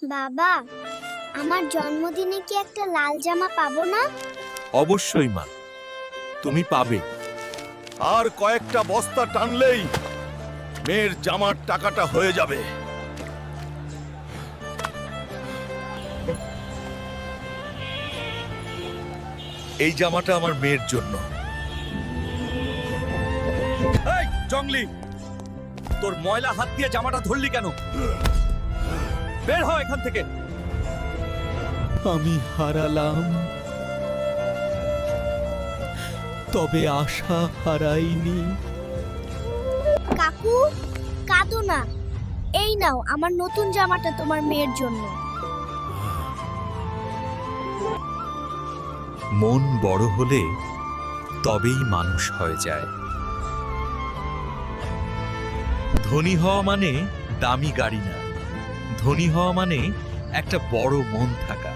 বাবা, আমার জন্মদিনে কি একটা লাল জামা পাবো না? অবশ্যই মা, তুমি পাবে। আর কয়েকটা বস্তা টানলেই মেয়ের জামার টাকাটা হয়ে যাবে। এই জামাটা আমার মেয়ের জন্য। এই জংলি, তোর ময়লা হাত দিয়ে জামাটা ধরলি কেন? বের হ এখান থেকে। আমি হারালাম, তবে আশা হারাইনি। কাকু, কাঁদো না। এই নাও আমার নতুন জামাটা তোমার মেয়ের জন্য। মন বড় হলে তবেই মানুষ হয়ে যায়। ধনী হওয়া মানে দামি গাড়ি না, ধনী হওয়া মানে একটা বড় মন থাকা।